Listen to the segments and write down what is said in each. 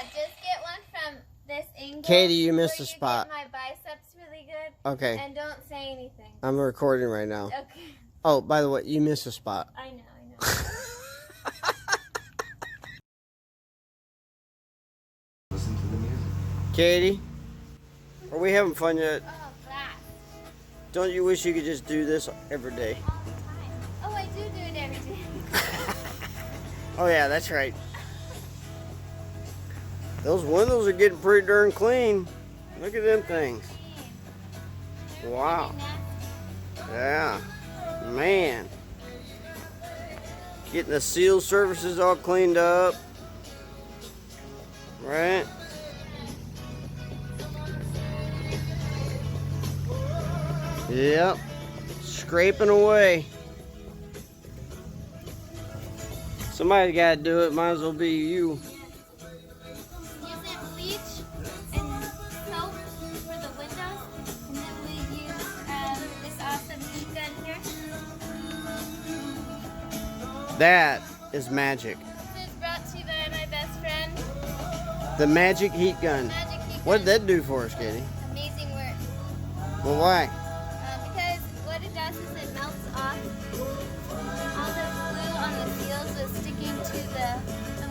just get one from this angle. Katie, you missed a spot. Get my biceps really good. Okay. And don't say anything. I'm recording right now. Okay. Oh, by the way, you missed a spot. I know. Listen to the music. Katie, are we having fun yet? Oh, glass. Don't you wish you could just do this every day? All the time. Oh, I do it every day. Oh yeah, that's right. Those windows are getting pretty darn clean. Look at them things. Wow. Yeah. Man. Getting the seal surfaces all cleaned up. Right? Yep. Scraping away. Somebody's got to do it. Might as well be you. Using bleach and soap for the windows, and then we use this awesome heat gun here. That is magic. This is brought to you by my best friend. The magic heat gun. Magic heat What did gun. that do for us, Katie? Amazing work. Well, why? Because what it does is it melts off. All the glue on the seals was sticking to the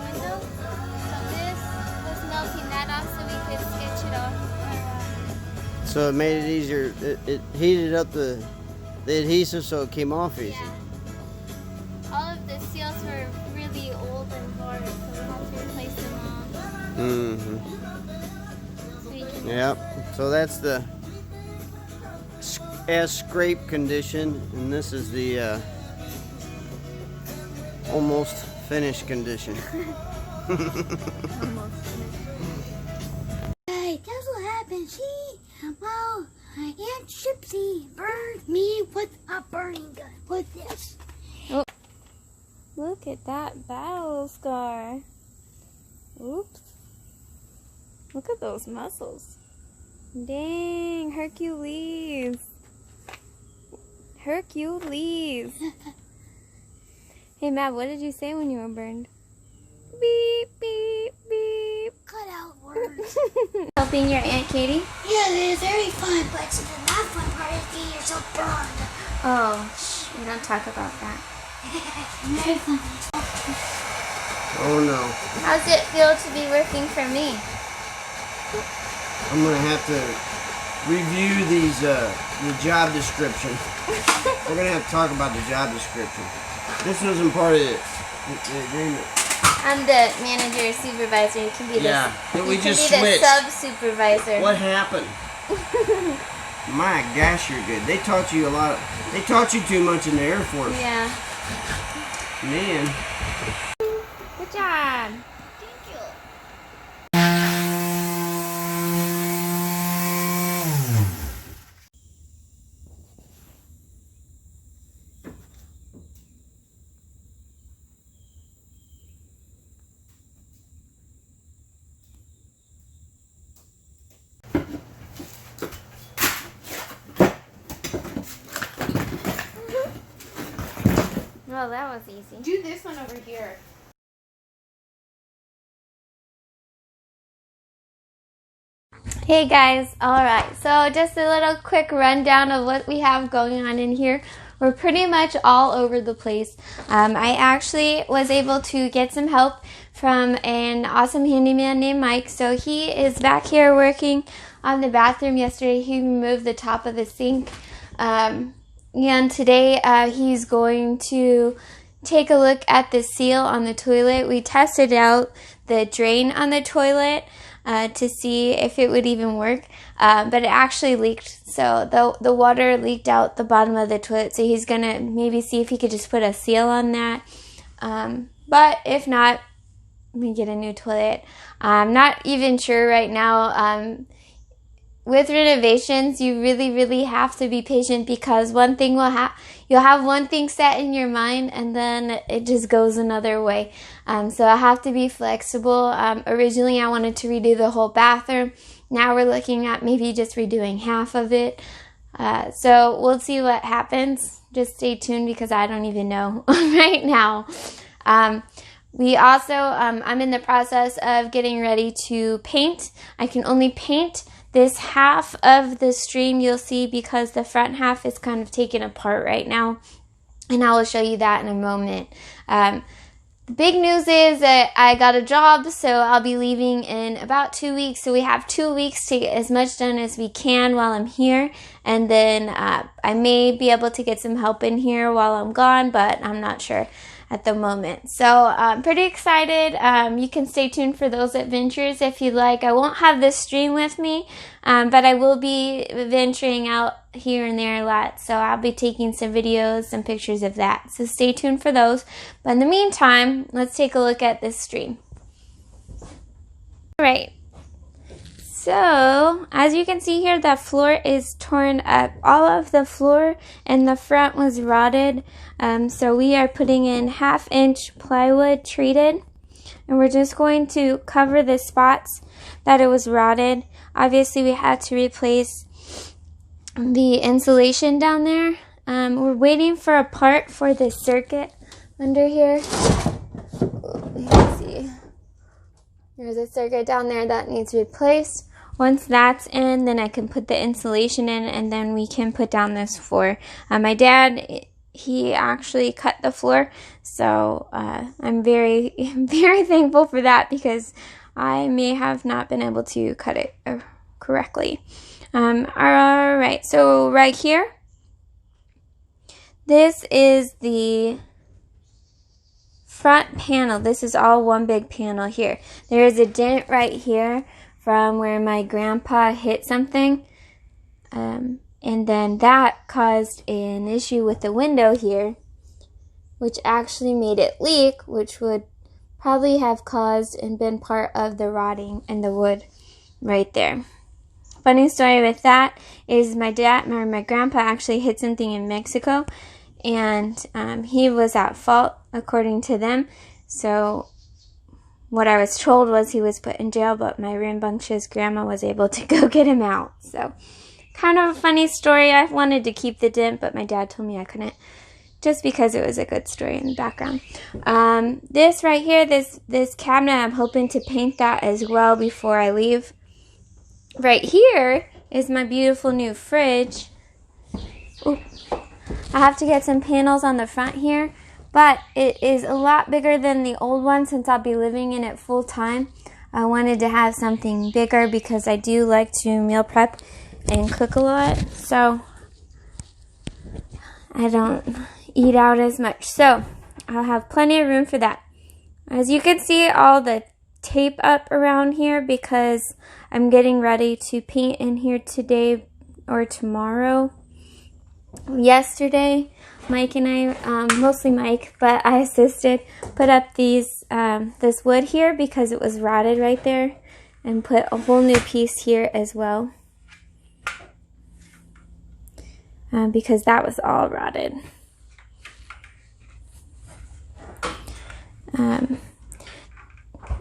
window. So this was melting that off so we could sketch it off. So it made it easier. It heated up the adhesive so it came off easy. Yeah. All of the seals were really old and hard, so we had to replace them all. Mm-hmm. So we can Yep. So that's the as scrape condition, and this is the almost finished condition. Hey, guess what happened? Aunt Gypsy burned me with a burning gun. With this. Look at that battle scar. Oops. Look at those muscles. Dang, Hercules. Hercules. Hey, Matt, what did you say when you were burned? Beep, beep, beep. Cut out words. Helping your Aunt Katie? Yeah, they're very fun, but the not fun part is getting yourself burned. Oh, shh, we don't talk about that. Very fun. Oh no. How's it feel to be working for me? I'm gonna have to review these the job description. We're gonna have to talk about the job description. This wasn't part of the agreement. I'm the manager supervisor. You can be Yeah, the, we you just can be switched. the sub-supervisor. What happened? My gosh, you're good. They taught you a lot. They taught you too much in the Air Force. Yeah. Man. Good job. Thank you. Well, that was easy. Do this one over here. Hey guys, alright, so just a little quick rundown of what we have going on in here. We're pretty much all over the place. I actually was able to get some help from an awesome handyman named Mike. So he is back here working on the bathroom. Yesterday he removed the top of the sink. And today he's going to take a look at the seal on the toilet. We tested out the drain on the toilet to see if it would even work, but it actually leaked. So the water leaked out the bottom of the toilet, so he's going to maybe see if he could just put a seal on that. But if not, we get a new toilet. I'm not even sure right now. With renovations, you really have to be patient, because one thing you'll have one thing set in your mind and then it just goes another way. So I have to be flexible. Originally I wanted to redo the whole bathroom. Now we're looking at maybe just redoing half of it. So we'll see what happens. Just stay tuned, because I don't even know right now. We also, I'm in the process of getting ready to paint. I can only paint this half of the stream, you'll see, because the front half is kind of taken apart right now. And I will show you that in a moment. The big news is that I got a job, so I'll be leaving in about 2 weeks. So we have 2 weeks to get as much done as we can while I'm here. And then I may be able to get some help in here while I'm gone, but I'm not sure at the moment. So I'm pretty excited. You can stay tuned for those adventures if you'd like. I won't have this stream with me, but I will be venturing out here and there a lot. So I'll be taking some videos, some pictures of that. So stay tuned for those. But in the meantime, let's take a look at this stream. All right. So, as you can see here, the floor is torn up. All of the floor in the front was rotted. So we are putting in 1/2-inch plywood treated. And we're just going to cover the spots that it was rotted. Obviously, we had to replace the insulation down there. We're waiting for a part for the circuit under here. Let's see. There's a circuit down there that needs replaced. Once that's in, then I can put the insulation in, and then we can put down this floor. My dad, he actually cut the floor, so I'm very, very thankful for that, because I may have not been able to cut it correctly. All right, so right here, this is the front panel. This is all one big panel here. There is a dent right here from where my grandpa hit something, and then that caused an issue with the window here, which actually made it leak, which would probably have caused and been part of the rotting in the wood right there. Funny story with that is my grandpa actually hit something in Mexico, and he was at fault according to them. So what I was told was he was put in jail, but my rambunctious grandma was able to go get him out. So kind of a funny story. I wanted to keep the dent, but my dad told me I couldn't, just because it was a good story in the background. This right here, this cabinet, I'm hoping to paint that as well before I leave. Right here is my beautiful new fridge. Ooh. I have to get some panels on the front here, but it is a lot bigger than the old one since I'll be living in it full time. I wanted to have something bigger because I do like to meal prep and cook a lot, so I don't eat out as much. So I'll have plenty of room for that. As you can see, all the tape up around here because I'm getting ready to paint in here today or tomorrow. Yesterday, Mike and I, mostly Mike, but I assisted, put up this wood here because it was rotted right there, and put a whole new piece here as well because that was all rotted.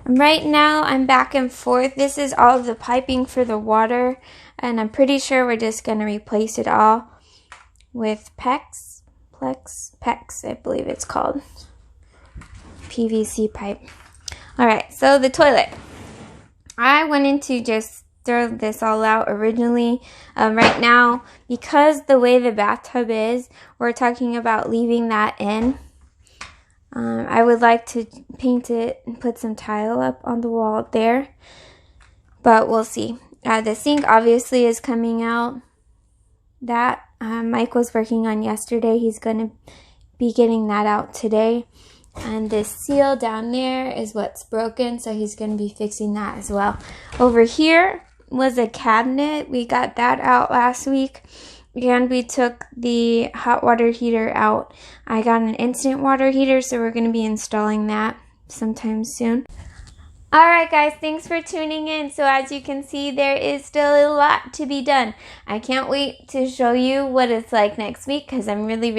Right now, I'm back and forth. This is all of the piping for the water, and I'm pretty sure we're just going to replace it all with PEX, I believe it's called, PVC pipe. All right, so the toilet. I wanted to just throw this all out originally. Right now, because the way the bathtub is, we're talking about leaving that in. I would like to paint it and put some tile up on the wall there, but we'll see. The sink obviously is coming out. That Mike was working on yesterday. He's going to be getting that out today. And this seal down there is what's broken, so he's going to be fixing that as well. Over here was a cabinet. We got that out last week. And we took the hot water heater out. I got an instant water heater, so we're going to be installing that sometime soon. Alright guys, thanks for tuning in. So as you can see, there is still a lot to be done. I can't wait to show you what it's like next week because I'm really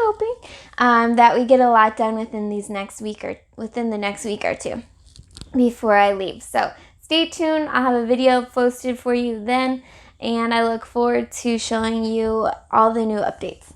hoping that we get a lot done within the next week or two before I leave. So stay tuned. I'll have a video posted for you then, and I look forward to showing you all the new updates.